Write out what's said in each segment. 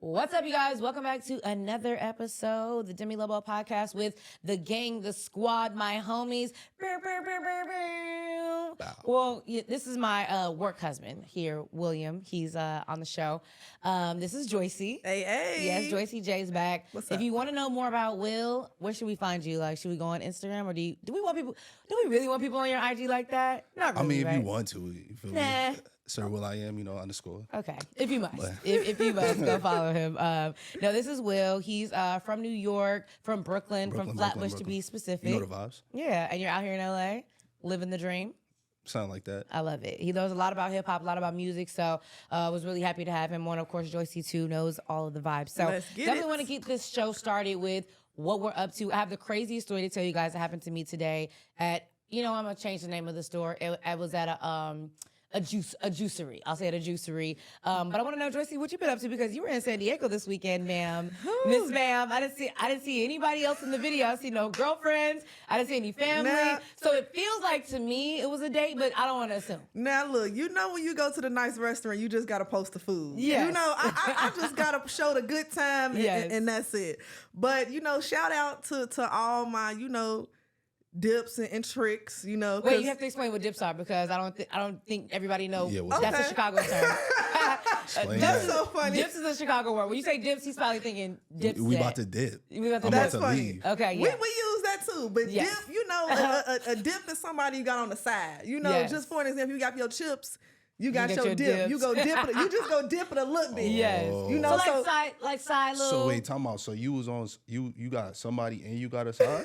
What's up, you guys? Welcome back to another episode, the Demi Lobo podcast with the gang, the squad, my homies. Well, this is my work husband here, William. He's on the show. This is Joycey. Hey. Yes, Joycey J's back. What's up? If you want to know more about Will, where should we find you? Like, should we go on Instagram, or do we really want people on your IG like that? Not really, I mean, right? if you want to, you feel me? Sir Will I Am, underscore. Okay, if you must. if you must, go follow him. No, this is Will. He's from New York, from Brooklyn, from Flatbush to be specific. You know the vibes. Yeah, and you're out here in LA, living the dream. Sound like that. I love it. He knows a lot about hip hop, a lot about music, so I was really happy to have him on. Of course, Joycey too knows all of the vibes. So definitely want to keep this show started with what we're up to. I have the craziest story to tell you guys that happened to me today at, I'm gonna change the name of the store. It was at a juicery. I'll say it, a juicery. But I want to know, Joycey, what you been up to, because you were in San Diego this weekend, ma'am. Miss Ma'am, I didn't see anybody else in the video. I see no girlfriends. I didn't see any family. Nah. So it feels like to me it was a date, but I don't want to assume. Now look, when you go to the nice restaurant, you just gotta post the food. Yes. I just gotta show the good time, and that's it. But shout out to all my dips and tricks. Wait, you have to explain what dips are, because I don't think everybody knows. Yeah, that's a Chicago term. That's so funny. Dips is a Chicago word. When you say dips, he's probably thinking dips. We about to dip. We about to I'm dip. about to funny. leave. Okay, yeah. We use that too, but Yes. dip, a dip is somebody you got on the side. Yes. Just for an example, you got your chips. You got get your dip. dips. You go dip it. You just go dip it a little bit. Yes. Oh. So side little. So wait, talking about, so you was on, you got somebody and you got a side?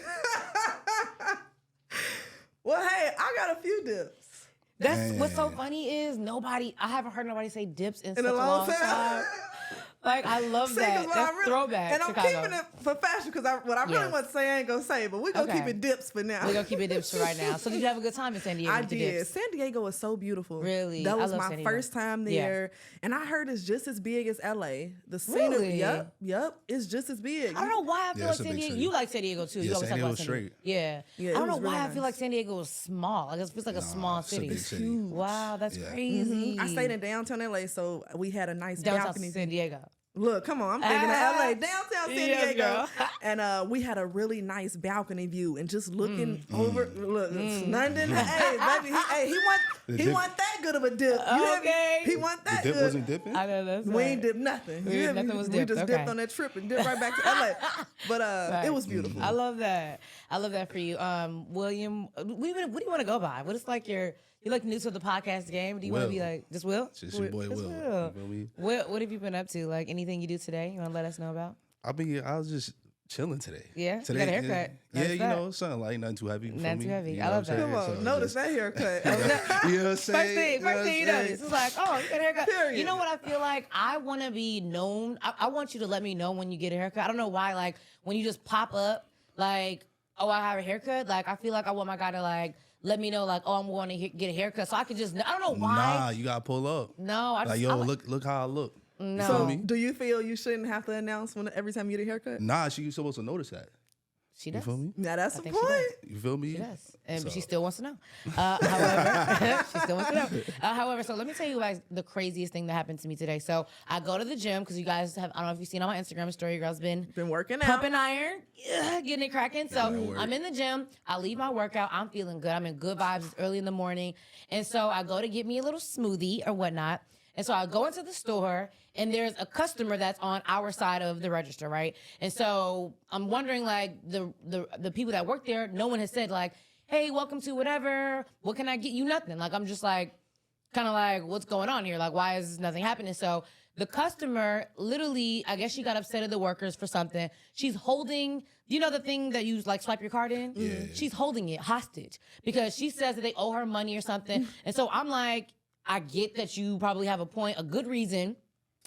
Well, hey, I got a few dips. That's what's so funny is I haven't heard nobody say dips in such a long time. time. Like, I love that. That's throwback. And I'm Chicago. keeping it for fashion, because what I really want to say I ain't gonna say, but we're gonna keep it dips for now. We're gonna keep it dips for right now. So did you have a good time in San Diego? I with the did. dips? San Diego was so beautiful. Really? That I was love my San Diego. first time there. And I heard it's just as big as LA. The scenery, Really? yep, it's just as big. I don't know why I feel like it's a San big Diego. city. You like San Diego too. Yeah, You always San talk about Diego's San Diego. straight. Yeah. Yeah, I it don't know was why really I feel like San Diego was small. Like, it feels like a small it's a city. big city. huge. Wow, that's Yeah. crazy. I stayed in downtown LA, so we had a nice downtown balcony. San Diego. Look, come on, I'm thinking of LA, downtown San Yes, Diego. girl. And we had a really nice balcony view, and just looking over, look, London, hey, baby, he want that good of a dip. You hear me? Okay. He want that The dip good. wasn't dipping? I know that's We right. ain't dipped nothing. You hear me? Nothing was We dipped, just okay. dipped on that trip and dipped right back to LA. But Right. it was beautiful. I love that. I love that for you. William, what do you want to go by? What is like you're like new to the podcast game? Do you want to be Will. like just Will? It's just your boy Just Will. Will. You feel me? What have you been up to? Like, anything you do today? You want to let us know about? I was just chilling today. Yeah? You Today, got a haircut. Yeah, Notice that. something light, nothing too heavy. Nothing too heavy. You I know love what I'm that. Come saying? on, So notice that haircut. You know what I'm First saying? thing you notice. It's like, oh, you got a haircut. Period. You know what I feel like? I want to be known. I want you to let me know when you get a haircut. I don't know why, like, when you just pop up, like, oh, I have a haircut. Like, I feel like I want my guy to, like, let me know, like, oh, I'm going to get a haircut. So I could just, I don't know why. Nah, you gotta pull up. No, I just, Like, I yo, like- look how I look. No. You feel me? Do you feel you shouldn't have to announce every time you get a haircut? Nah, she's supposed to notice that. She You does. feel me? Now that's I the think she point. does. You feel me? She does. And So- she still wants to know. However, she still wants to know. However, so let me tell you guys the craziest thing that happened to me today. So I go to the gym because you guys have, I don't know if you've seen on my Instagram story, your girl's been Working out. pumping iron, getting it cracking. So that work. I'm in the gym. I leave my workout. I'm feeling good. I'm in good vibes. It's early in the morning. And so I go to get me a little smoothie or whatnot. And so I go into the store, and there's a customer that's on our side of the register, right? And so I'm wondering, like, the people that work there, no one has said, like, hey, welcome to whatever. What can I get you? Nothing. Like, I'm just like, kind of like, what's going on here? Like, why is nothing happening? So the customer literally, I guess she got upset at the workers for something. She's holding, the thing that you like swipe your card in? Yeah. She's holding it hostage because she says that they owe her money or something. And so I'm like, I get that you probably have a point, a good reason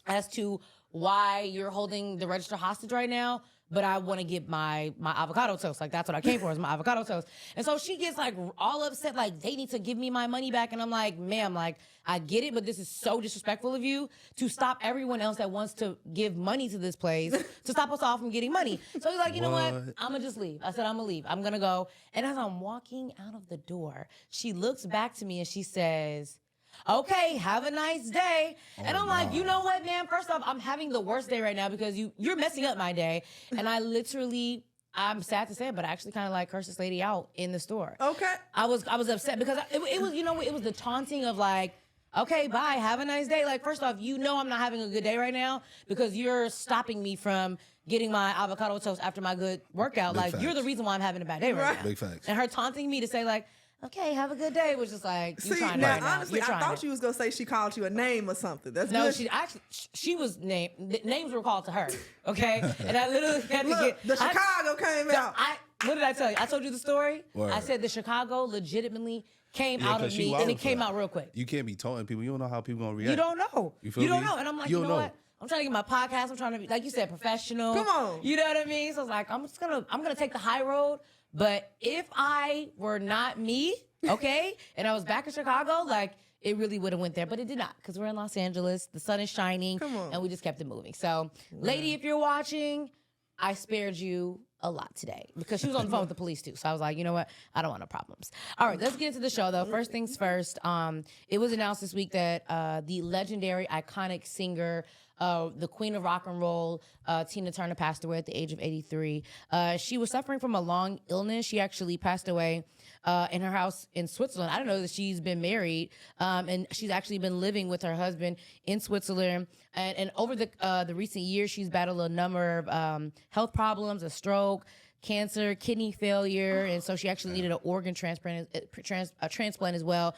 as to why you're holding the register hostage right now, but I want to get my avocado toast. Like, that's what I came for, is my avocado toast. And so she gets, like, all upset, like, they need to give me my money back. And I'm like, ma'am, like, I get it, but this is so disrespectful of you to stop everyone else that wants to give money to this place to stop us all from getting money. So he's like, you know what? I'm going to just leave. I said, I'm going to leave. I'm going to go. And as I'm walking out of the door, she looks back to me and she says, okay, have a nice day. And I'm like, you know what, man? First off, I'm having the worst day right now because you're messing up my day. And I literally, I'm sad to say it, but I actually kind of like cursed this lady out in the store. Okay. I was upset because it was, it was the taunting of like, okay, bye, have a nice day. Like, first off, I'm not having a good day right now because you're stopping me from getting my avocado toast after my good workout. Big like, facts. you're the reason why I'm having a bad day right now. Big facts. And her taunting me to say like, okay, have a good day, was just like, you're See, trying now right now. honestly, I thought you was gonna say she called you a name or something. That's No, good. she was named. Names were called to her. Okay, and I literally had to Look, get the Chicago came out. What did I tell you? I told you the story. Word. I said the Chicago legitimately came Yeah, out 'cause of she me, wild and it for came that. out real quick. You can't be taunting people. You don't know how people gonna react. You don't know. You feel You don't me? know. And I'm like, You you don't know know. what? I'm trying to get my podcast. I'm trying to be, like you said, professional. Come on. You know what I mean? So I was like, I'm gonna take the high road. But if I were not me, okay, and I was back in Chicago, like, it really would have went there, but it did not, because we're in Los Angeles. The sun is shining, Come on. and we just kept it moving. So, lady, if you're watching, I spared you a lot today because she was on the phone with the police too. So I was like, you know what? I don't want no problems. All right, let's get into the show though. First things first. It was announced this week that the legendary, iconic singer, the queen of rock and roll, Tina Turner, passed away at the age of 83. She was suffering from a long illness. She actually passed away in her house in Switzerland. I don't know that she's been married, and she's actually been living with her husband in Switzerland. And over the recent years, she's battled a number of health problems, a stroke, cancer, kidney failure, and so she actually needed an organ transplant as well.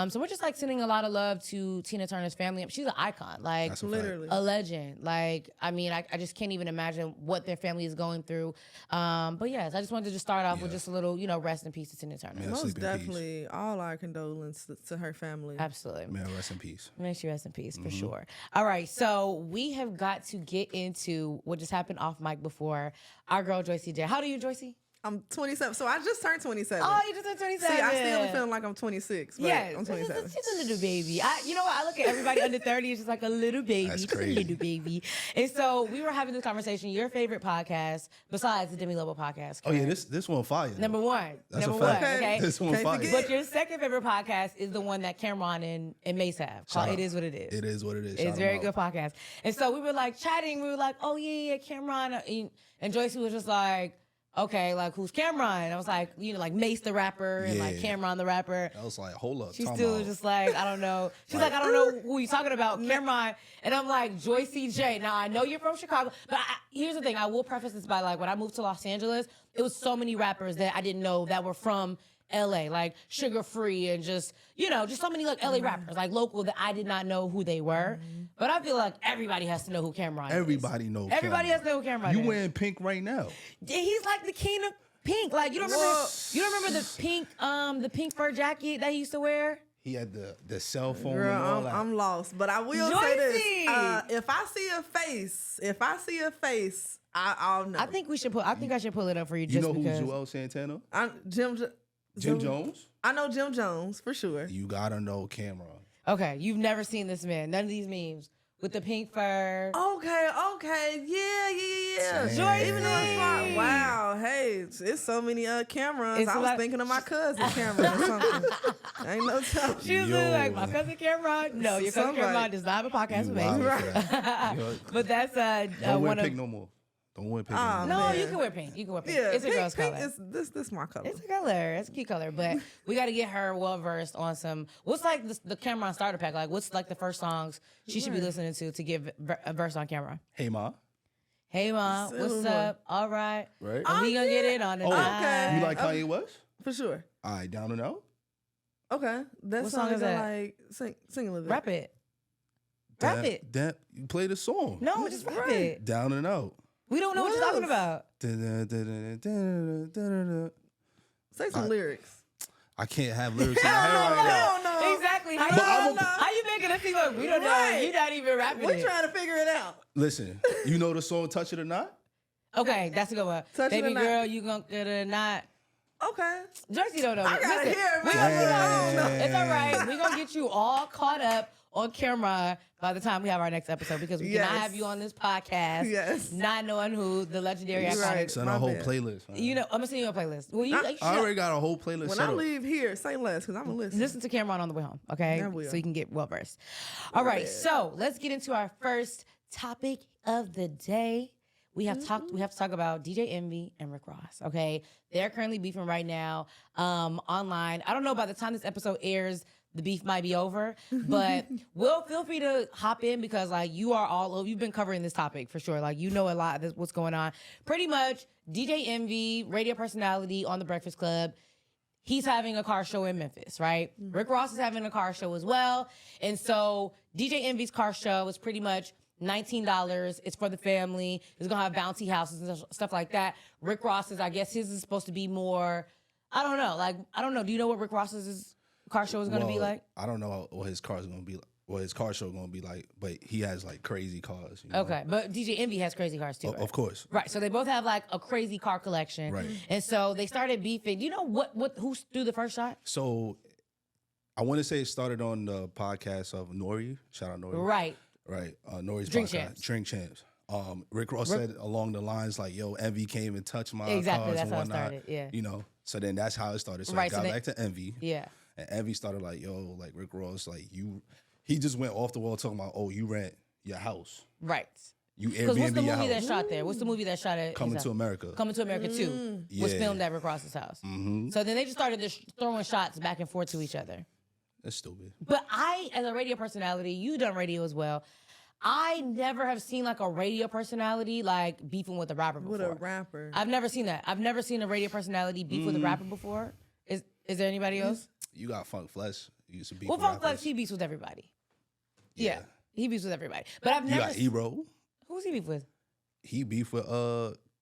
So we're just like sending a lot of love to Tina Turner's family. She's an icon, like That's a fact. Literally. a legend. Like, I mean, I just can't even imagine what their family is going through. But yes, I just wanted to just start off with just a little, rest in peace to Tina Turner. Man, Most sleep in peace. definitely, all our condolences to her family. Absolutely. Man, rest in peace. Makes you rest in peace for sure. All right, so we have got to get into what just happened off mic before. Our girl Joycey J. How old are you, Joycey? I'm 27, so I just turned 27. Oh, you just turned 27. See, I still be feeling like I'm 26, but Yes, I'm 27. she's a little baby. You know what? I look at everybody under 30, it's just like a little baby. That's just crazy. a little baby. And so we were having this conversation. Your favorite podcast, besides the Demi Lobo podcast. Oh yeah, correct? this one fire. Number one. That's a Number one, fact. okay? This one Can't fire. forget. But your second favorite podcast is the one that Cameron and Mace have. Shout Called out. It Is What It Is. It is what it is. It's Shout very them good out. podcast. And so we were like chatting. We were like, oh, yeah, Cameron. And Joycey was just like, okay, like, who's Cameron? I was like, like Mace the rapper and like Yeah. Cameron the rapper. I was like, hold up. She's time still out. just like, I don't know. She's like, I don't know who you talking about, Cameron. And I'm like, Joycey J. Now, I know you're from Chicago, but here's the thing. I will preface this by like, when I moved to Los Angeles, it was so many rappers that I didn't know that were from LA, like Sugar Free and just so many like LA rappers, like local, that I did not know who they were. But I feel like everybody has to know who Cameron is. Everybody knows. Everybody has to know who Cameron You is. wearing pink right now. He's like the king of pink. Like, you don't remember the pink fur jacket that he used to wear? He had the cell phone Girl, and all that. I'm lost, but I will say this: if I see a face, I'll know. I think I should pull it up for you. you Just know who's because. Joel Santana? Jim Jones? I know Jim Jones for sure. You gotta know Cameron. Okay, you've never seen this man. None of these memes with the pink fur. Okay, yeah. Damn. Even though it's like, wow, hey, it's so many Camerons. It's I was like- thinking of my cousin Cameron or something. Ain't no telling. She was literally like, my cousin Cameron. No, your cousin Somebody. Cameron does not have a podcast You with me. wild for that. You know, But that's Don't wear one of. pink no more. Don't wear pink Oh, no more. No, man. you can wear pink. You can wear pink. Yeah, It's a girl's pink color. is this my color. It's a color. It's a cute color. But we got to get her well versed on some. What's like the Cameron starter pack? Like, what's like the first songs she should be listening to give a verse on Cameron? Hey ma. Hey, mom, what's Silver. up? All right. Right? And we gonna get it on the okay. You like Kanye West? For sure. All right, down and out. Okay, that What song song is that? like sing a little bit. Rap it. Rap it. That you play the song. No, just rap Right. it. Down and out. We don't know what, What you're talking else? about. Say some lyrics. I can't have lyrics in my head right now. No, no. Exactly. How, But I'm a- how you making us seem like we don't know? Right. You're not even rapping We're it. trying to figure it out. Listen, you know the song "Touch It or Not"? Okay, that's a good one. Touch it Baby or not. girl, you gonna get it or not? Okay. Jersey don't know. I gotta Listen, hear it, we man. gonna- Damn. It's all right. We're gonna get you all caught up on camera by the time we have our next episode because we cannot have you on this podcast not knowing who the legendary iconic. Right. Send a whole playlist. Man. You know, I'm gonna send you a playlist. Well, I already got a whole playlist. When set I up. leave here, say less because I'm gonna listen. Listen to Cameron on the way home, okay? I will. So you can get well versed. All right, so let's get into our first topic of the day. We have to talk about DJ Envy and Rick Ross, okay? They're currently beefing right now online. I don't know, by the time this episode airs, the beef might be over, but feel free to hop in because like you are all over. You've been covering this topic for sure. Like you know a lot of what's going on. Pretty much DJ Envy, radio personality on The Breakfast Club. He's having a car show in Memphis, right? Rick Ross is having a car show as well. And so DJ Envy's car show is pretty much $19. It's for the family. It's going to have bouncy houses and stuff like that. Rick Ross's, I guess his is supposed to be more, I don't know. Like, I don't know. Do you know what Rick Ross's car show is going to be like? I don't know what his car is going to be like. What his car show going to be like, but he has like crazy cars. You know? Okay, but DJ Envy has crazy cars too, right? Of course. Right, so they both have like a crazy car collection. Right. And so they started beefing. Do you know who threw the first shot? So I want to say it started on the podcast of Nori. Shout out Nori. Right. Right. Nori's Drink podcast. Champs. Drink Champs. Rick Ross said along the lines like, yo, Envy came and touched my Exactly, cars that's and how it whatnot. started, yeah. You know, so then that's how it started. So Right, it got back to Envy. Yeah. And Envy started like, yo, like Rick Ross, like he just went off the wall talking about, oh, you rent your house. Right. You Because what's Airbnb the your movie house. that shot there? What's the movie that shot at Coming his to house? America. Coming to America 2 was Yeah. filmed at Rick Ross's house. Mm-hmm. So then they just started just throwing shots back and forth to each other. That's stupid. But I, as a radio personality, you done radio as well. I never have seen like a radio personality like beefing with a rapper before. With a rapper. I've never seen that. I've never seen a radio personality beef with a rapper before. Is there anybody else? You got Funk Flesh. You used to beef Well, with Funk Flex, rappers. he beefs with everybody. Yeah. He beefs with everybody. But I've You never got E-Ro. Who's he beef with? He beef with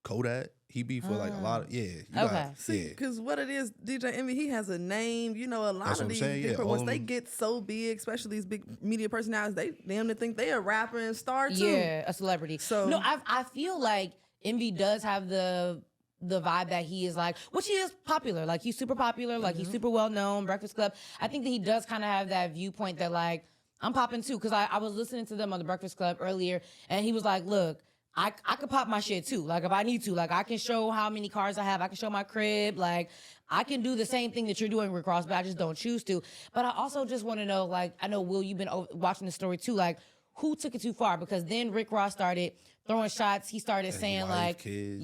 Kodak. He beef with like a lot of you Okay. got, See, yeah. because what it is, DJ Envy, he has a name. You know, a lot That's of what I'm these saying, yeah, different all once they them- get so big, especially these big media personalities, they damn to think they a rapper and star too. Yeah, a celebrity. So- no, I feel like Envy does have the vibe that he is like, which he is popular. Like he's super popular. Like he's super well known. Breakfast Club. I think that he does kind of have that viewpoint that like I'm popping too. Because I was listening to them on the Breakfast Club earlier, and he was like, look. I could pop my shit too. Like if I need to, like I can show how many cars I have. I can show my crib. Like I can do the same thing that you're doing, Rick Ross, but I just don't choose to. But I also just want to know, like, I know Will, you've been watching the story too. Like, who took it too far? Because then Rick Ross started throwing shots. He started saying wife, like, kids.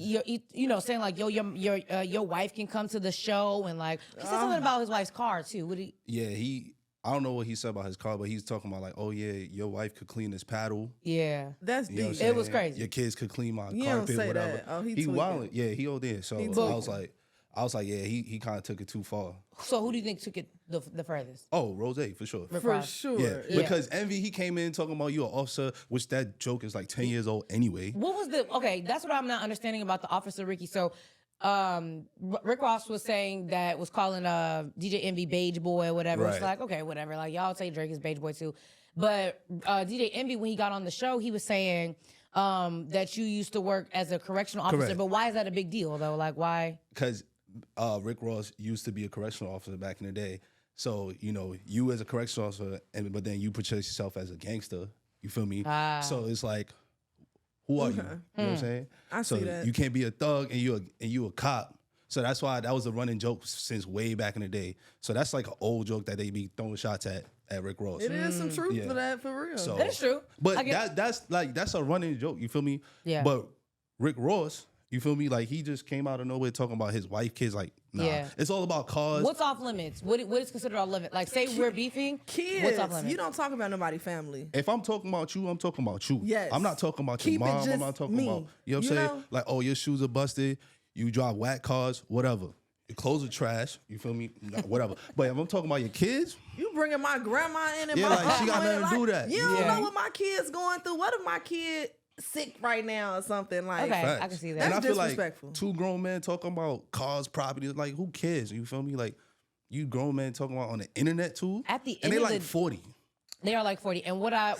you know, saying like, yo, your wife can come to the show, and like he said something about his wife's car too. What Yeah, I don't know what he said about his car, but he's talking about like, oh yeah, your wife could clean this paddle. Yeah, That's You know what I'm deep. saying? It was crazy. Your kids could clean my You don't carpet, say whatever. that. Oh, he he tweaking. wildin'. Yeah, he all there. So I tweaking. was like, yeah, he kind of took it too far. So who do you think took it the furthest? Oh, Rose for sure. Rick For Ross. sure. Yeah, Yeah. because Envy, he came in talking about you an officer, which that joke is like 10 years old anyway. What was that's what I'm not understanding about the Officer Ricky. So Rick Ross was saying that was calling DJ Envy Beige Boy or whatever. It's Right. like, okay, whatever. Like y'all say Drake is Beige Boy too. But DJ Envy, when he got on the show, he was saying that you used to work as a correctional officer. Correct. But why is that a big deal though? Like why? Because Rick Ross used to be a correctional officer back in the day. So, you know, you as a correctional officer, but then you portray yourself as a gangster. You feel me? So it's like, who are you? You know what I'm saying? I so see that. you can't be a thug and you a cop. So that's why that was a running joke since way back in the day. So that's like an old joke that they be throwing shots at Rick Ross. It is some truth Yeah. for that, for real. So, That is true. But I get- that's a running joke. You feel me? Yeah. But Rick Ross, you feel me? Like he just came out of nowhere talking about his wife, kids. Like, nah, Yeah. it's all about cars. What's off limits? What is considered off limits? Like say we're beefing. What's off Kids, limits? you don't talk about nobody's family. If I'm talking about you, I'm talking about you. Yes. I'm not talking about Keep your it mom. I'm just not talking me. about, you know what I'm You saying? know? Like, oh, your shoes are busted. You drive whack cars, whatever. Your clothes are trash. You feel me? Nah, whatever. But if I'm talking about your kids, You bringing my grandma in and Yeah, my like, she got uncle in, nothing to do that. You You don't feel know me? what my kid's going through. What if my kid sick right now or something like? Okay. facts. I can see that. And I That's feel like disrespectful. two grown men talking about cars, properties, like who cares? You feel me? Like you grown men talking about on the internet too. At the and end they of like the- 40. They are like 40. And what I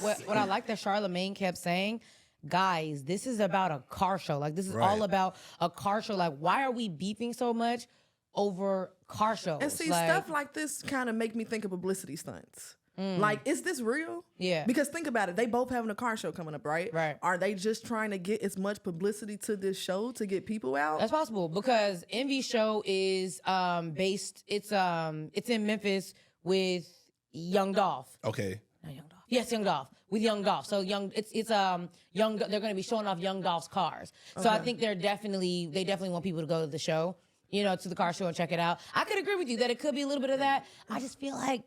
like that Charlamagne kept saying, guys, this is about a car show. Like this is all Right. about a car show. Like why are we beefing so much over car shows? And see, like, stuff like this kind of make me think of publicity stunts. Like, is this real? Yeah. Because think about it. They both having a car show coming up, right? Right. Are they just trying to get as much publicity to this show to get people out? That's possible because Envy's show is based. It's in Memphis with Young Dolph. Okay. Not Young Dolph. Yes, Young Dolph with Young Dolph. So it's Young. They're going to be showing off Young Dolph's cars. So I think they definitely want people to go to the show, to the car show and check it out. I could agree with you that it could be a little bit of that. I just feel like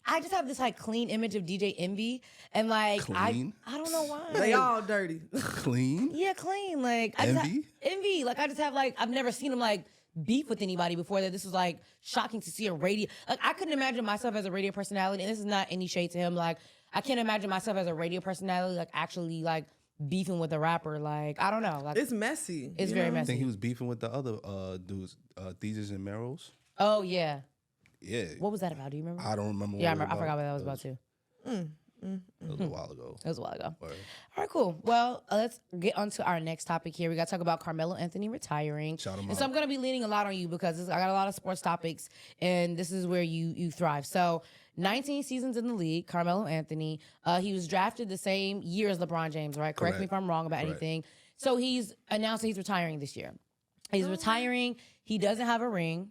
I just have this like clean image of DJ Envy, and like Clean? I don't know why They all dirty. Clean? yeah clean like Envy? Envy like I just have like I've never seen him like beef with anybody before that. This was like shocking to see a radio. Like I couldn't imagine myself as a radio personality, and this is not any shade to him. Like I can't imagine myself as a radio personality like actually like beefing with a rapper. Like I don't know. Like It's messy. it's you very know? I messy. think he was beefing with the other dudes, Thesis and Meros. Oh yeah. Yeah. What was that about? Do you remember? I don't remember. Yeah, I what it forgot what that was It about too. It was a while ago. It was a while ago. Word. All right, cool. Well, let's get on to our next topic here. We got to talk about Carmelo Anthony retiring. Shout him and so out. I'm going to be leaning a lot on you because I got a lot of sports topics, and this is where you thrive. So 19 seasons in the league, Carmelo Anthony. He was drafted the same year as LeBron James, right? Correct me if I'm wrong about Correct. anything. So he's announced that he's retiring this year. He's retiring. He doesn't have a ring,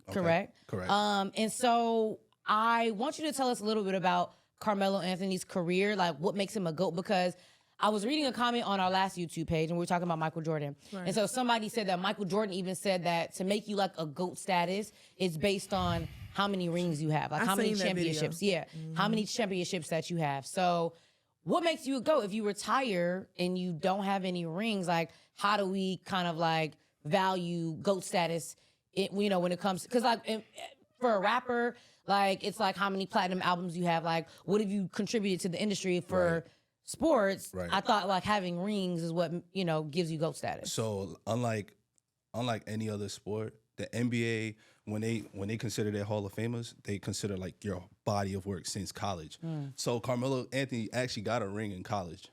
Okay. correct? Correct. And so I want you to tell us a little bit about Carmelo Anthony's career, like what makes him a GOAT, because I was reading a comment on our last YouTube page and we were talking about Michael Jordan. Right. And so somebody said that Michael Jordan even said that to make you like a GOAT status, it's based on how many rings you have, like I how many seen that video. championships. Yeah. How many championships that you have. So what makes you a GOAT? If you retire and you don't have any rings, like how do we kind of like value GOAT status, when it comes, because like for a rapper, like it's like how many platinum albums you have, like what have you contributed to the industry for Right. sports. Right. I thought like having rings is what gives you GOAT status. So unlike any other sport, the NBA when they consider their Hall of Famers, they consider like your body of work since college. So Carmelo Anthony actually got a ring in college,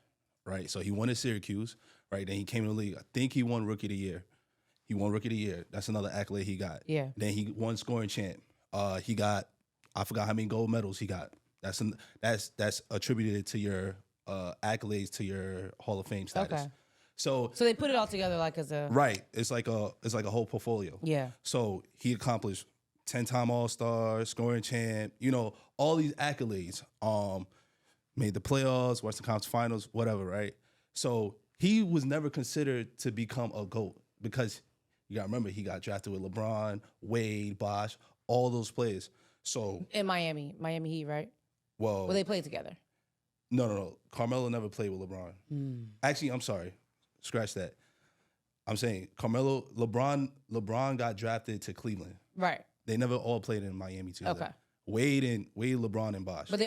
right? So he won at Syracuse, right? Then he came to the league. I think he won Rookie of the Year. He won Rookie of the Year. That's another accolade he got. Yeah. Then he won scoring champ. He got, I forgot how many gold medals he got. That's attributed to your accolades to your Hall of Fame status. Okay. So So they put it all together like as a right, it's like a whole portfolio. Yeah. So he accomplished 10-time All-Star, scoring champ, all these accolades. Made the playoffs, Western Conference Finals, whatever, right? So he was never considered to become a GOAT because you gotta remember he got drafted with LeBron, Wade, Bosh, all those players. So in Miami Heat, right? well, They played together. no. Carmelo never played with LeBron. Actually, I'm sorry. Scratch that. I'm saying LeBron got drafted to Cleveland. Right. They never all played in Miami together. Okay. Wade, LeBron, and Bosh. But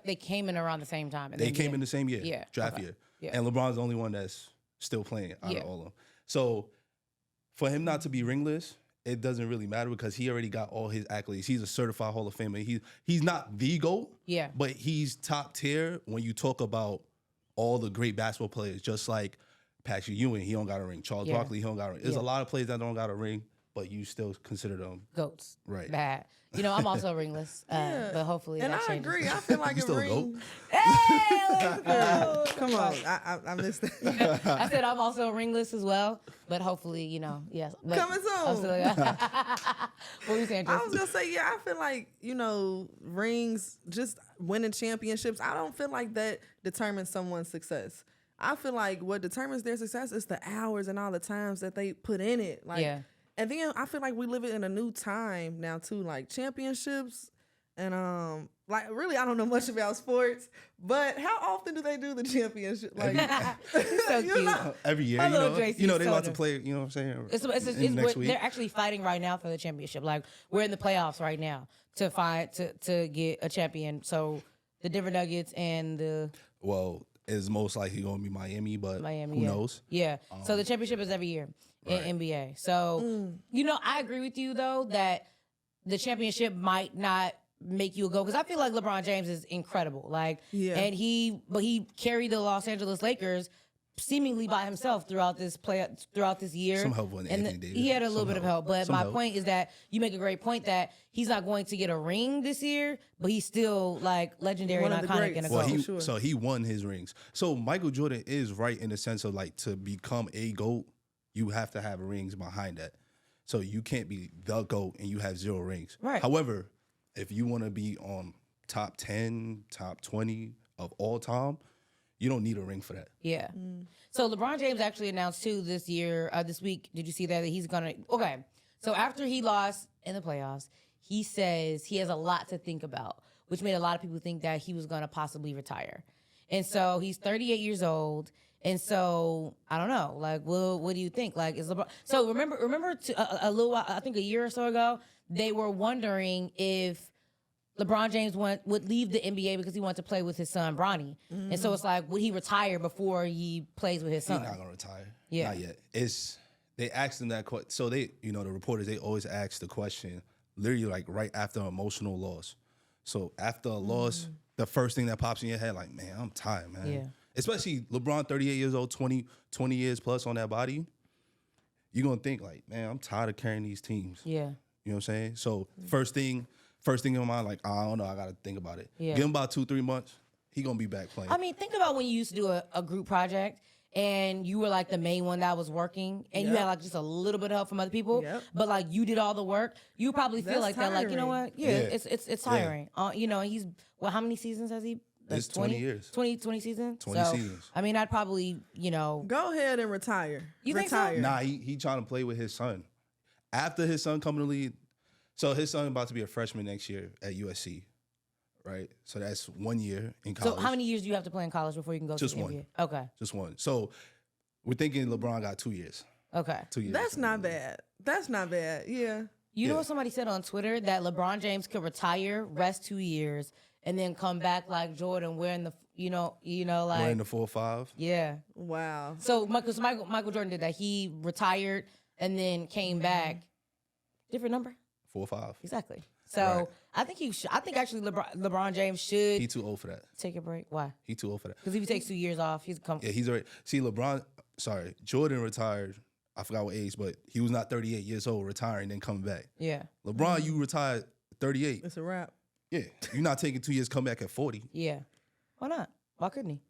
they came in around the same time. They came in the same year, Yeah, draft okay. year. Yeah. And LeBron's the only one that's still playing out Yeah. of all of them. So for him not to be ringless, it doesn't really matter because he already got all his accolades. He's a certified Hall of Famer. He's not the GOAT, Yeah. but he's top tier when you talk about all the great basketball players, just like Patrick Ewing, he don't got a ring. Charles Yeah. Barkley, he don't got a ring. There's Yeah. a lot of players that don't got a ring, but you still consider them GOATs. right. Bad. I'm also ringless. But hopefully And that I changes. agree. I feel like You a still a ring. GOAT? Hey, let's go. Come on, I missed that. I said I'm also ringless as well, but hopefully, yes. But Coming soon. I'm still- what were you saying, I Tracy? was gonna say, yeah, I feel like, rings, just winning championships, I don't feel like that determines someone's success. I feel like what determines their success is the hours and all the times that they put in it. Like, Yeah. And then I feel like we live in a new time now too, like championships and like really I don't know much about sports, but how often do they do the championship? Like He's so you cute. know, Every year, My little they Tracy's about to soda. play, you know what I'm saying? It's next week. they're actually fighting right now for the championship. Like we're in the playoffs right now to fight to get a champion. So the Denver Nuggets and the Well, it's most likely going to be Miami, but Miami. who yeah. knows? Yeah. So the championship is every year in NBA. So I agree with you though that the championship might not make you a go because I feel like LeBron James is incredible. Like, Yeah. and he carried the Los Angeles Lakers seemingly by himself throughout this year. Some help with Anthony Davis. He had a little Some bit of help, but Some my help. point is that you make a great point that he's not going to get a ring this year, but he's still like legendary One and of the iconic greats. and a Well, GOAT. he sure. so he won his rings. So Michael Jordan is right in the sense of like to become a GOAT, you have to have rings behind that. So you can't be the GOAT and you have 0 rings. Right. However, if you want to be on top 10, top 20 of all time, you don't need a ring for that. Yeah. So LeBron James actually announced too this week. Did you see that he's gonna? Okay. So after he lost in the playoffs, he says he has a lot to think about, which made a lot of people think that he was gonna possibly retire. And so he's 38 years old. And so I don't know. Like, well, what do you think? Like, is LeBron? So remember a little while, I think a year or so ago, they were wondering if LeBron James would leave the NBA because he wanted to play with his son Bronny, and so it's like, would he retire before he plays with his son? He's not gonna retire. Yeah. Not yet. They asked him that question. So the reporters, they always ask the question literally like right after an emotional loss. So after a loss, the first thing that pops in your head, like, man, I'm tired, man. Yeah. Especially LeBron, 38 years old, 20 years plus on that body. You're gonna think like, man, I'm tired of carrying these teams. Yeah. You know what I'm saying? So first thing in my mind, like, I don't know, I gotta think about it. Yeah. Give him about 2-3 months, he gonna be back playing. I mean, think about when you used to do a group project and you were like the main one that was working and you Yep. had like just a little bit of help from other people, Yep. but like you did all the work. You probably feel That's like that, like, you know tiring. what? Yeah, Yeah. it's tiring. You know, he's, well, how many seasons has he? It's 20 years. 20 seasons? 20 seasons. I mean, I'd probably, Go ahead and retire. You think so? retire. Nah, he trying to play with his son. After his son coming to lead, so his son about to be a freshman next year at USC, right? So that's 1 year in college. So how many years do you have to play in college before you can go Just to the one. NBA? Okay. Just one. So we're thinking LeBron got 2 years. Okay. 2 years. That's not bad. That's not bad. Yeah. You know Yeah. what somebody said on Twitter? That LeBron James could retire, rest 2 years, and then come back like Jordan wearing the, like, Wearing the 4-5. yeah. Wow. So Michael Jordan did that. He retired and then came back. Different number? 4-5. Exactly. So Right. I think actually LeBron James should He too old for that. take a break. Why? He too old for that. Because if he takes 2 years off, he's come. Yeah, he's already. See, Jordan retired. I forgot what age, but he was not 38 years old retiring then coming back. Yeah. LeBron, you retired 38. It's a wrap. Yeah, you're not taking 2 years, come back at 40. Yeah. Why not? Why couldn't he?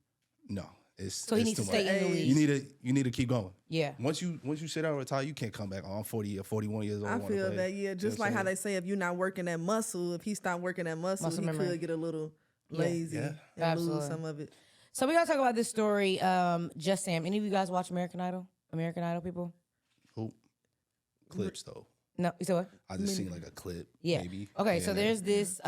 No, it's So he it's needs to too stay much. in the Age. league. You need to keep going. Yeah. Once you sit out and retire, you can't come back. Oh, I'm 40 or 41 years old. I wanna feel play. that, yeah. You Just know like what how I'm they say if you're not working that muscle, if he stopped working that muscle, Muscle he memory. could get a little Yeah. lazy Yeah. and Absolutely. lose some of it. So we gotta talk about this story. Just Sam. Any of you guys watch American Idol? American Idol people? Who? Clips though. No. You said what? I just seen like a clip. Yeah. Maybe. Okay, Yeah, so there's this,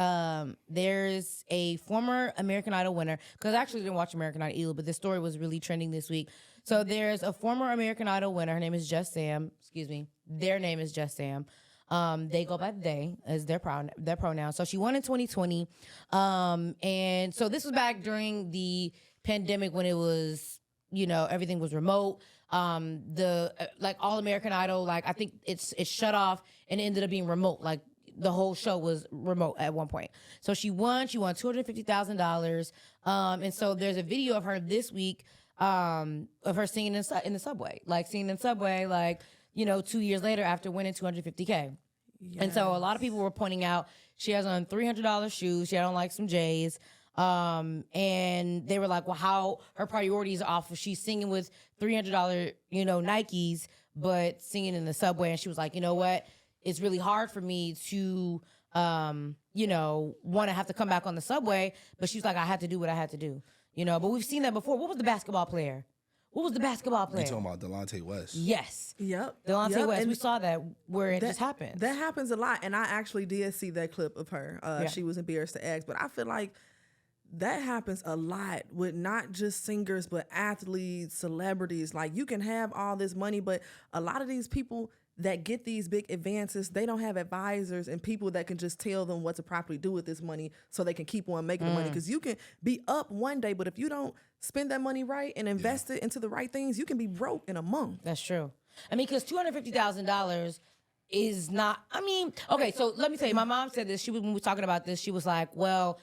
there's a former American Idol winner, because I actually didn't watch American Idol either, but this story was really trending this week. So there's a former American Idol winner. Her name is Just Sam. Excuse me. Their name is Just Sam. They go by they as their pronoun. So she won in 2020. And so this was back during the pandemic when it was, everything was remote. Like All American Idol, like I think it's shut off and it ended up being remote. Like the whole show was remote at one point. So she won $250,000. And so there's a video of her this week, of her singing in the subway, like singing in the subway, like, 2 years later after winning $250K. And so a lot of people were pointing out she has on $300 shoes. She had on like some J's. And they were like, well, how her priorities are off. She's singing with $300, Nikes, but singing in the subway. And she was like, you know what? It's really hard for me to, want to have to come back on the subway. But she's like, I had to do what I had to do, but we've seen that before. What was the basketball player? You talking about Delonte West? Yes. Yep. Delonte Yep. West. And We saw that where it just happened. That happens a lot. And I actually did see that clip of her. Yeah. She was embarrassed to ask. But I feel like that happens a lot with not just singers, but athletes, celebrities. Like you can have all this money, but a lot of these people that get these big advances, they don't have advisors and people that can just tell them what to properly do with this money so they can keep on making the money. Because you can be up one day, but if you don't spend that money right and invest it into the right things, you can be broke in a month. That's true. I mean, because $250,000 is not. I mean, okay. So let me tell you, my mom said this. When we were talking about this, she was like, "Well,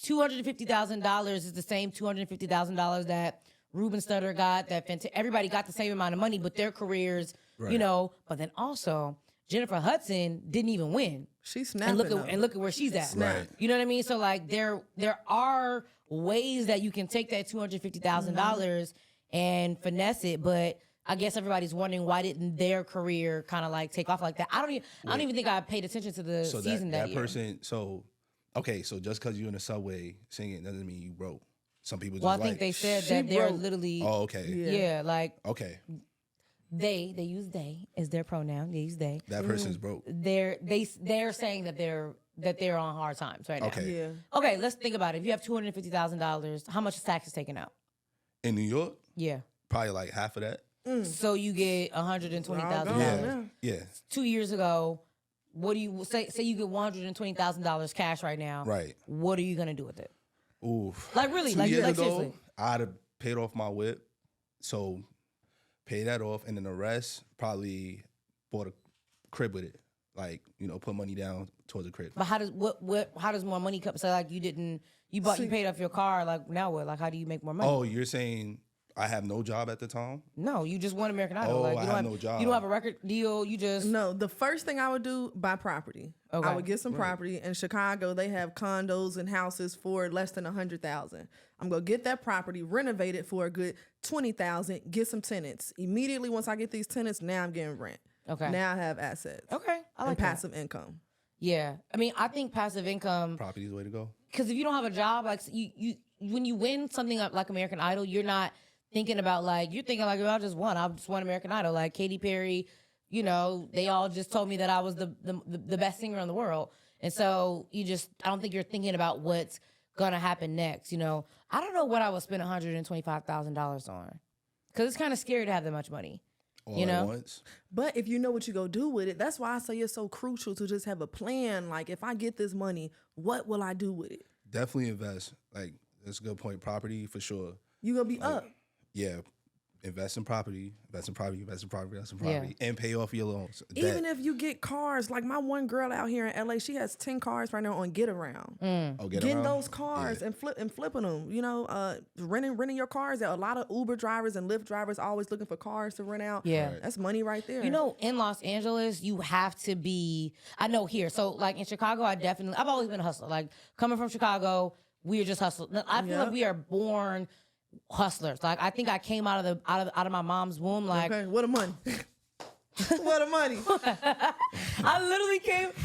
$250,000 is the same $250,000 that Ruben Studdard got, that everybody got the same amount of money, but their careers, you know. But then also Jennifer Hudson didn't even win. She's snapping. And look at where she's at. Right. You know what I mean? So like there are ways that you can take that $250,000 and finesse it, but I guess everybody's wondering why didn't their career kind of like take off like that. I don't even think I paid attention to the season that year. Person. So okay, so just because you're in the subway singing doesn't mean you broke. Some people just I think they said that they're literally. Oh, okay. Yeah, like okay. They use they as their pronoun. They use they. That person's broke. They're saying that they're on hard times right now. Okay. Yeah. Okay, let's think about it. If you have $250,000, how much is taxes taken out? In New York, Yeah. probably like half of that. So you get $120,000. Yeah. Yeah. 2 years ago, what do you say you get $120,000 cash right now? Right. What are you gonna do with it? Oof. Like really? 2 Like years ago, seriously? I'd have paid off my whip, so pay that off, and then the rest probably bought a crib with it. Like, put money down towards a crib. But how does more money come? So like you paid off your car. Like now what? Like how do you make more money? Oh, you're saying I have no job at the time? No, you just won American Idol. Oh, like, I have no job. You don't have a record deal. You just No, the first thing I would do, buy property. Okay. I would get some property. In Chicago, they have condos and houses for less than $100,000. I'm gonna get that property, renovate it for a good $20,000, get some tenants. Immediately once I get these tenants, now I'm getting rent. Okay. Now I have assets. Okay, I like and that. passive income. Yeah, I mean, I think passive income. Property's the way to go. Because if you don't have a job, like you when you win something like American Idol, you're not thinking about you're thinking like, I just won American Idol. Like Katy Perry, they all just told me that I was the best singer in the world, and so I don't think you're thinking about what's gonna happen next. I don't know what I would spend $125,000 on, because it's kind of scary to have that much money. All at once. But if you know what you go do with it, that's why I say it's so crucial to just have a plan. Like, if I get this money, what will I do with it? Definitely invest. Like, that's a good point. Property for sure. You gonna be up. Yeah. Invest in property, and pay off your loans. Even if you get cars, like my one girl out here in LA, she has 10 cars right now on Get Around. Getting those cars and flipping them. Renting your cars out. A lot of Uber drivers and Lyft drivers always looking for cars to rent out. Yeah, that's money right there. In Los Angeles, you have to be. I know here, so like in Chicago, I've always been a hustler. Like coming from Chicago, we are just hustlers. I feel like we are born hustlers. Like I think I came out of my mom's womb like what a money. What a money. I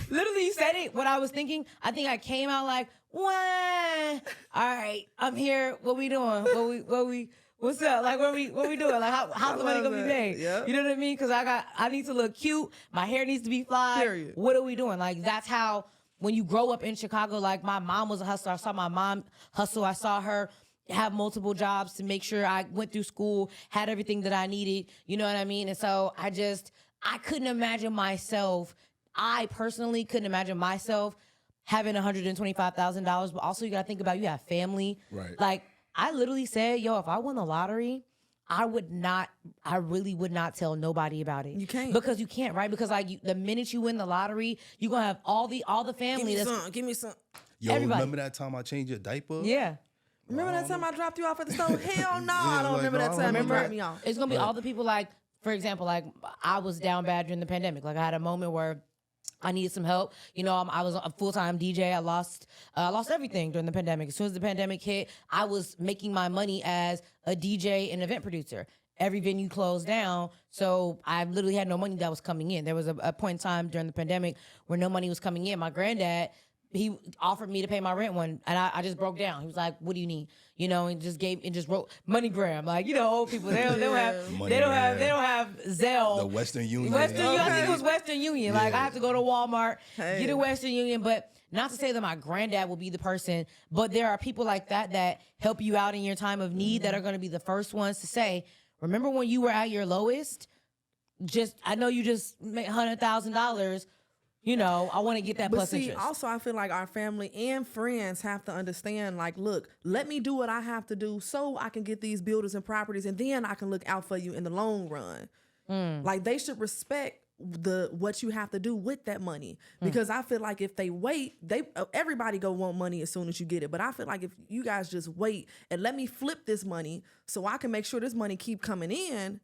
literally said it what I was thinking. I think I came out like, what? All right, I'm here. What we doing? What's up? Like what we doing? Like how's the money gonna be made? Yep. You know what I mean? Because I need to look cute. My hair needs to be fly. Period. What are we doing? Like that's how when you grow up in Chicago, like my mom was a hustler. I saw my mom hustle. I saw her have multiple jobs to make sure I went through school, had everything that I needed. You know what I mean? And so I couldn't imagine myself. I personally couldn't imagine myself having $125,000. But also you got to think about, you have family. Right. Like I literally said, if I won the lottery, I really would not tell nobody about it. You can't. Because you can't, right? Because the minute you win the lottery, you're going to have all the family. Give me some. Yo, everybody. Remember that time I changed your diaper? Yeah. Remember that time I dropped you off at the store? Hell no, I don't remember that time you dropped me off. It's gonna be all the people like, for example, like I was down bad during the pandemic. Like I had a moment where I needed some help. I was a full-time DJ. I lost everything during the pandemic. As soon as the pandemic hit, I was making my money as a DJ and event producer. Every venue closed down, so I literally had no money that was coming in. There was a point in time during the pandemic where no money was coming in. My granddad, he offered me to pay my rent and I just broke down. He was like, "What do you need?" And just wrote MoneyGram. Like, old people, they don't have Zelle. The Western Union. I think it was Western Union. Like I have to go to Walmart, get a Western Union. But not to say that my granddad will be the person, but there are people like that help you out in your time of need that are going to be the first ones to say, "Remember when you were at your lowest? I know you just made $100,000. I want to get that plus interest." Also, I feel like our family and friends have to understand, like, look, let me do what I have to do so I can get these buildings and properties, and then I can look out for you in the long run. Like, they should respect what you have to do with that money, because I feel like if they wait, everybody go want money as soon as you get it. But I feel like if you guys just wait and let me flip this money so I can make sure this money keep coming in,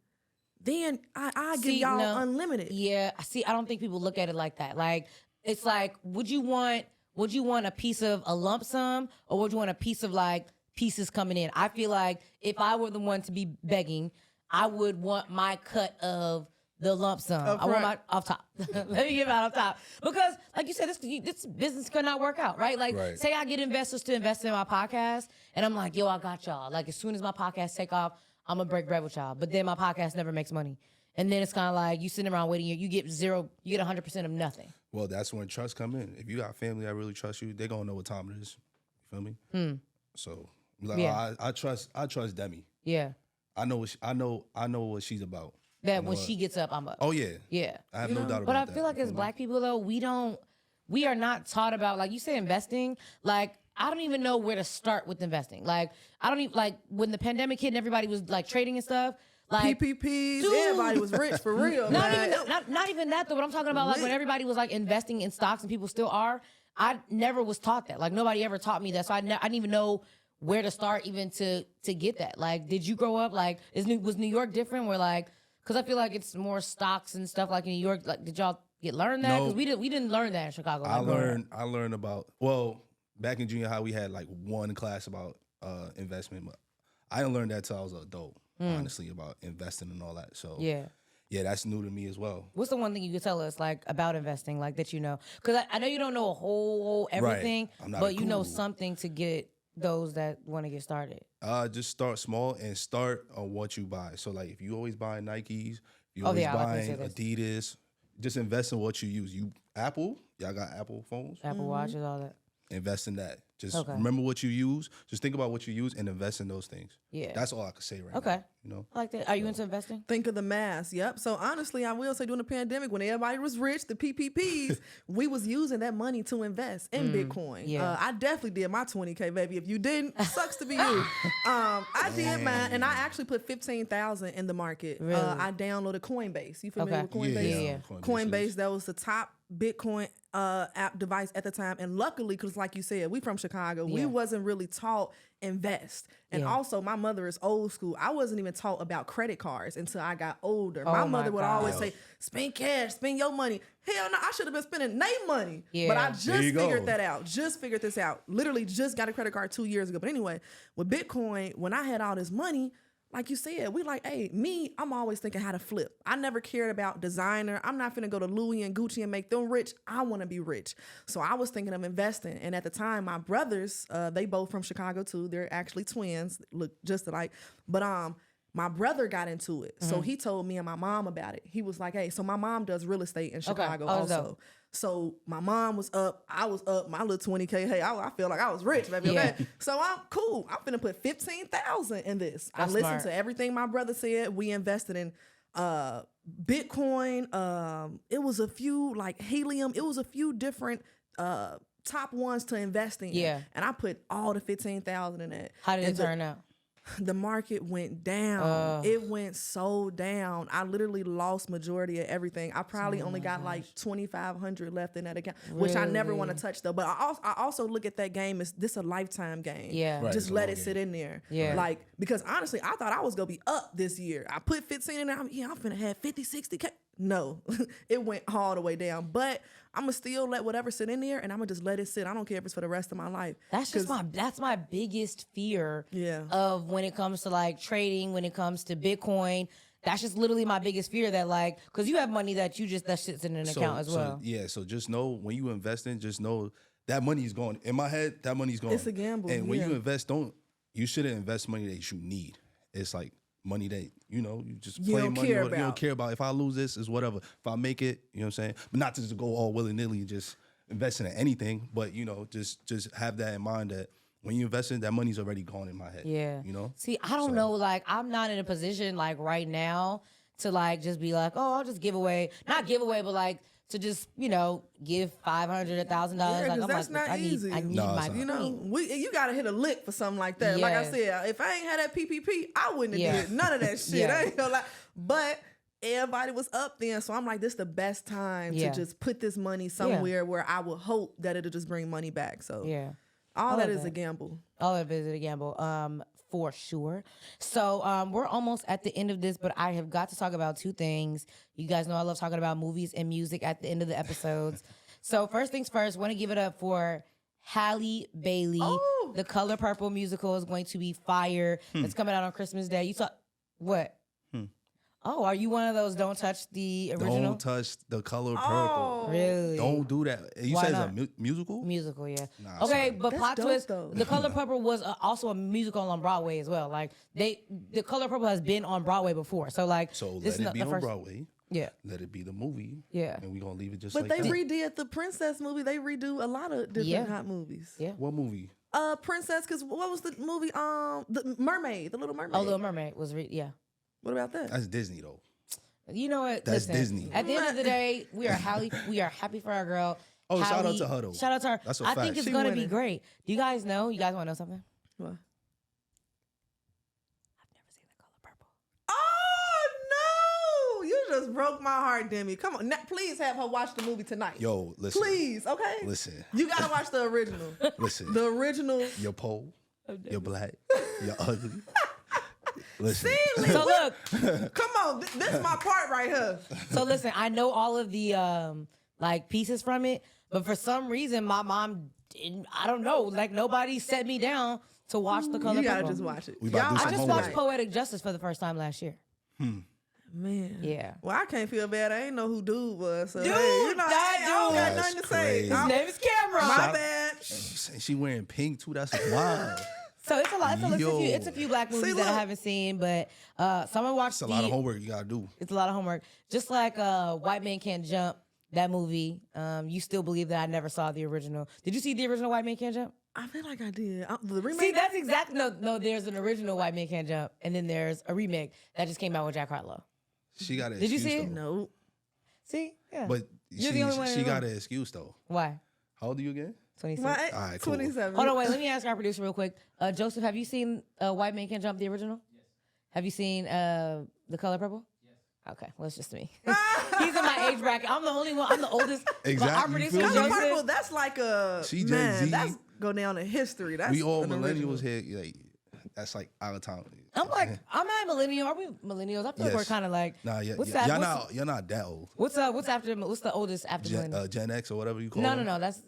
then I give y'all unlimited. Yeah, see, I don't think people look at it like that. Like, it's like, would you want a piece of a lump sum, or would you want a piece of like pieces coming in? I feel like if I were the one to be begging, I would want my cut of the lump sum. I want my off top. Let me give it out off top. Because, like you said, this business could not work out, right? Like, say I get investors to invest in my podcast, and I'm like, yo, I got y'all. Like, as soon as my podcast take off, I'm going to break bread with y'all. But then my podcast never makes money. And then it's kind of like you sitting around waiting. You get 100% of nothing. Well, that's when trust come in. If you got family that really trust you, they going to know what time it is. You feel me? So, like, I trust Demi. Yeah. I know what she's about. That when she gets up, I'm up. Oh, yeah. Yeah. I have no doubt about that. But I feel like as black people, though, we are not taught about, like you say, investing. Like, I don't even know where to start with investing. Like, I don't even, like, when the pandemic hit and everybody was, like, trading and stuff. Like, PPPs, everybody was rich for real. Not even that, though. But I'm talking about, like, when everybody was, like, investing in stocks, and people still are. I never was taught that. Like, nobody ever taught me that. So I didn't even know where to start even to get that. Like, did you grow up, like, was New York different where, like, because I feel like it's more stocks and stuff like in New York. Like, did y'all learn that? Because we didn't learn that in Chicago. I learned about, well, back in junior high, we had like one class about investment, but I didn't learn that till I was an adult, honestly, about investing and all that. So yeah, that's new to me as well. What's the one thing you could tell us, like, about investing, like, that you know? Because I know you don't know a whole everything, but you know something to get those that want to get started. Just start small and start on what you buy. So, like, if you always buy Nikes, you always buying Adidas, just invest in what you use. Y'all got Apple phones? Apple Watches, all that. Invest in that. Just remember what you use. Just think about what you use and invest in those things. Yeah. That's all I could say right now. You know? I like that. Are you into investing? Think of the mass. Yep. So honestly, I will say during the pandemic, when everybody was rich, the PPPs, we was using that money to invest in Bitcoin. Yeah. I definitely did my 20K, baby. If you didn't, sucks to be you. I did mine, and I actually put 15,000 in the market. Really? I downloaded Coinbase. You familiar with Coinbase? Yeah. Coinbase, that was the top Bitcoin app device at the time. And luckily, because like you said, we from Chicago, we wasn't really taught invest. And also, my mother is old school. I wasn't even taught about credit cards until I got older. My mother would always say, spend cash, spend your money. Hell no, I should have been spending their money. Yeah. But I just figured that out. Just figured this out. Literally just got a credit card 2 years ago. But anyway, with Bitcoin, when I had all this money, like you said, we like, hey, I'm always thinking how to flip. I never cared about designer. I'm not finna go to Louis and Gucci and make them rich. I want to be rich. So I was thinking of investing. And at the time, my brothers, they both from Chicago too. They're actually twins, look just alike. But my brother got into it. So he told me and my mom about it. He was like, hey, so my mom does real estate in Chicago also. So my mom was up, I was up, my little 20K. Hey, I feel like I was rich, baby. Okay. So I'm cool. I'm finna put 15,000 in this. I listened to everything my brother said. We invested in Bitcoin. It was a few like helium. It was a few different top ones to invest in. Yeah. And I put all the 15,000 in that. How did it turn out? The market went down. It went so down. I literally lost majority of everything. I probably only got like 2,500 left in that account, which I never want to touch though. But I also look at that game as this a lifetime game. Yeah, just let it sit in there. Yeah, like because honestly, I thought I was gonna be up this year. I put 15 in there. I'm finna have 50, 60K. No, it went all the way down. But I'm gonna still let whatever sit in there, and I'm gonna just let it sit. I don't care if it's for the rest of my life. That's my biggest fear. Of when it comes to like trading, when it comes to Bitcoin. That's just literally my biggest fear. That like, because you have money that sits in an account as well. So just know when you invest in, just know that money is going. In my head, that money's going. It's a gamble. And when you invest, you shouldn't invest money that you need. It's like money that, you just play money. You don't care about. If I lose this, is whatever. If I make it, you know what I'm saying? But not to just go all willy-nilly and just invest in anything. But, just have that in mind that when you invest in, that money's already gone in my head. Yeah. See, I don't know. Like, I'm not in a position, like, right now to, like, just be like, oh, I'll just give away. Not give away, but, like, to just, give $500, $1,000. Yeah, like, that's not easy. I need my you gotta hit a lick for something like that. Yeah. Like I said, if I ain't had that PPP, I wouldn't have did none of that shit. I ain't gonna lie. But everybody was up then. So I'm like, this is the best time Yeah. to just put this money somewhere where I will hope that it'll just bring money back. So Yeah. all love that is that. a gamble. All of it is a gamble, for sure. So we're almost at the end of this, but I have got to talk about two things. You guys know I love talking about movies and music at the end of the episodes. So first things first, want to give it up for Halle Bailey. Oh. The Color Purple musical is going to be fire. It's coming out on Christmas Day. You saw what? Oh, are you one of those don't touch the original? Don't touch the color purple. Oh. Really? Don't do that. You Why said not? it's a musical? Musical, yeah. Nah, okay, sorry. but That's plot dope, twist: though. The Color Purple was also a musical on Broadway as well. Like the Color Purple has been on Broadway before, so like So this let is it be the on first. Broadway. Yeah, Let it be the movie. Yeah. And we're going to leave it just But like they that. redid the Princess movie. They redo a lot of different hot movies. Yeah. What movie? Princess, because what was the movie? The Mermaid, the Little Mermaid. Oh, Little Mermaid was yeah. What about that? That's Disney, though. You know what? That's Listen, Disney. At the end of the day, we are happy for our girl. Oh, shout out Halle. to her, though. Shout out to her. That's a I fact. think it's She gonna be winning. great. Do you guys know? You guys want to know something? What? I've never seen The Color Purple. Oh no! You just broke my heart, Demi. Come on, now, please have her watch the movie tonight. Yo, listen. Please, okay? Listen. You gotta watch the original. Listen. The original. You're pole. You're black. You're ugly. Listen. So look, Come on, this is my part right here. so listen. I know all of the like pieces from it, but for some reason, my mom didn't. I don't know. Like nobody set me down to watch The Color You gotta Purple. just watch it. We about to do Y'all- some I just homework. watched Poetic Justice for the first time last year. Man. Yeah. Well, I can't feel bad. I ain't know who dude was. So, Dude, hey, you know, that hey, I don't got dude. nothing to That's say. crazy. His name is Cameron. My Shout- bad. She wearing pink, too. That's wild. So it's a lot. Yo. It's a few black movies that I look. haven't seen, but someone watched It's a lot of homework you got to do. It's a lot of homework. Just like White Man Can't Jump, that movie. You still believe that I never saw the original. Did you see the original White Man Can't Jump? I feel like I did. The remake. See, that's exactly no. There's an original White Man Can't Jump, and then there's a remake that just came out with Jack Harlow. She got an Did you excuse, see it? though. No. See, yeah. But You're the only one in she the got room. an excuse, though. Why? How old are you again? 26. My All right, cool. 27. Hold on, wait. Let me ask our producer real quick. Joseph, have you seen White Man Can't Jump, the original? Yes. Have you seen The Color Purple? Yes. Okay, well, it's just me. He's in my age bracket. I'm the only one. I'm the oldest. But Exactly, our you producer, feel me? Color Joseph. Purple, that's like a She Gen man. Z. That's go down in history. That's We all an original. millennials here. Like, that's like out of town. I'm like, I'm not a millennial. Are we millennials? I feel like Yes. we're kind of like. Nah, what's y'all that? not. You're not that old. What's the oldest after millennial? Gen X or whatever you call No, it. that's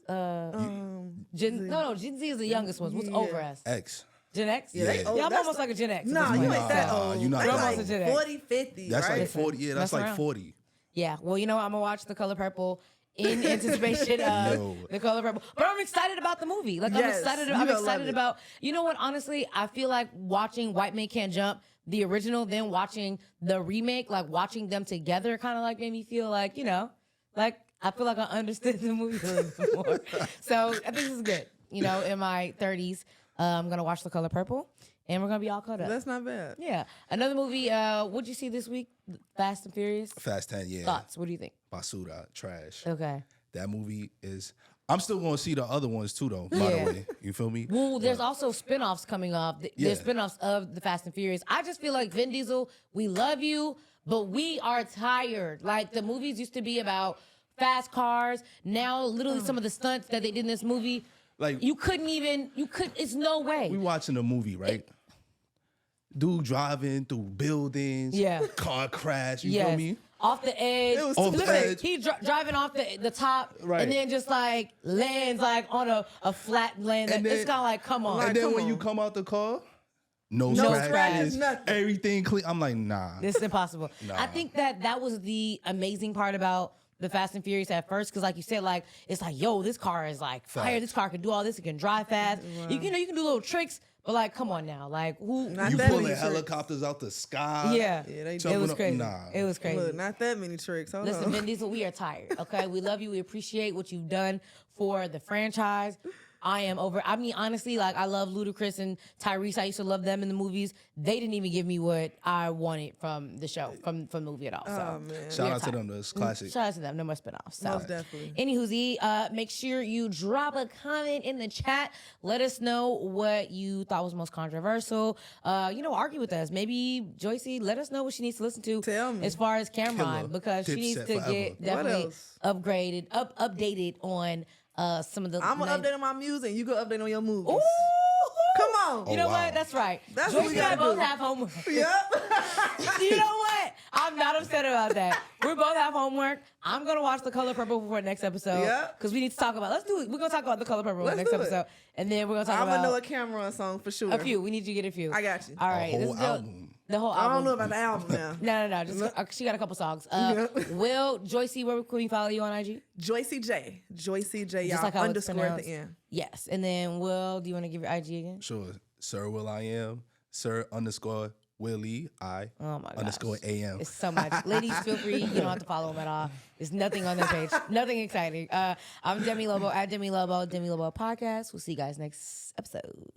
Gen. No, Gen Z is the youngest one. What's Yeah. over us? X. Gen X. Yeah, they Yeah. old. Yeah, I'm That's almost like a Gen X. at Nah, this you point. ain't that Nah, old. you not They that like old. Gen X. 40, 50, That's right? like 40. Yeah, that's Mess like around. 40. Yeah. Well, you know, I'm gonna watch The Color Purple in anticipation of No. The Color Purple. But I'm excited about the movie. Like Yes, I'm excited. you I'm gonna love excited it. about. You know what? Honestly, I feel like watching White Man Can't Jump, the original, then watching the remake, like watching them together, kind of like made me feel like, you know, like I feel like I understood the movie a little bit more. So I think this is good. You know, in my 30s, I'm gonna watch The Color Purple, and we're gonna be all caught up. That's not bad. Yeah. Another movie. What'd you see this week? Fast and Furious. Fast 10, yeah. Thoughts? What do you think? Basura, trash. Okay. That movie is. I'm still going to see the other ones too, though. By Yeah. the way, you feel me? Well, there's also spin-offs coming up. There's Yeah. spin-offs of the Fast and Furious. I just feel like Vin Diesel, we love you, but we are tired. Like the movies used to be about fast cars. Now, literally some of the stunts that they did in this movie, Like it's no way. we watching a movie, right? Dude driving through buildings. Yeah. Car crash. You Yes. feel me? Off the edge. It was Off the Listen, edge. he driving off the top, Right. and then just like lands like on a flat land. And It's then- kind of like, come on. And then come when you on. come out the car, no scratches, scratches, nothing. everything clean. I'm like, nah. This is impossible. Nah. I think that was the amazing part about the Fast and Furious at first, because like you said, like it's like, yo, this car is like fire. Facts. This car can do all this. It can drive fast. You can do little tricks, but like, come on now, like who? Not You that pulling many tricks. helicopters out the sky. Yeah, Yeah, they it jumping was up- crazy. nah. It was crazy. Look, not that many tricks. Hold Listen, on. Vin Diesel, we are tired. Okay, we love you. We appreciate what you've done for the franchise. I am over. I mean, honestly, like I love Ludacris and Tyrese. I used to love them in the movies. They didn't even give me what I wanted from the show, from the movie at all. So shout out to them. That's classic. Shout out to them. No more spinoffs. So. Most definitely. Anywho, make sure you drop a comment in the chat. Let us know what you thought was most controversial. Argue with us. Maybe Joycey, let us know what she needs to listen to. Tell me. As far as Cameron, because she needs to get definitely updated on some of the. I'm gonna update on my music. You go update on your movies. Ooh! Come on. You know what? That's right. That's what we Joycey and I gotta both do. have homework. Yep. You know what? I'm not upset about that. We both have homework. I'm gonna watch The Color Purple before next episode. Yeah. Because we need to talk about. Let's do it. We're gonna talk about The Color Purple Let's next do it. episode, and then we're gonna talk I'm about. gonna know a Cameron song for sure. a few. We need you to get a few. I got you. All right. A This whole is album. the whole I album. don't know about the album now. No. Just she got a couple songs. Yeah. Will Joycey, where can we follow you on IG? Joycey J. Joycey J. Just Y'all like how it's underscore at pronounced. the end. Yes. And then Will, do you want to give your IG again? Sure. Sir Will I Am. Sir _ Willie I Oh my gosh. _ AM. It's so much. Ladies, feel free. You don't have to follow them at all. There's nothing on their page. Nothing exciting. I'm Demi Lobo at Demi Lobo Podcast. We'll see you guys next episode.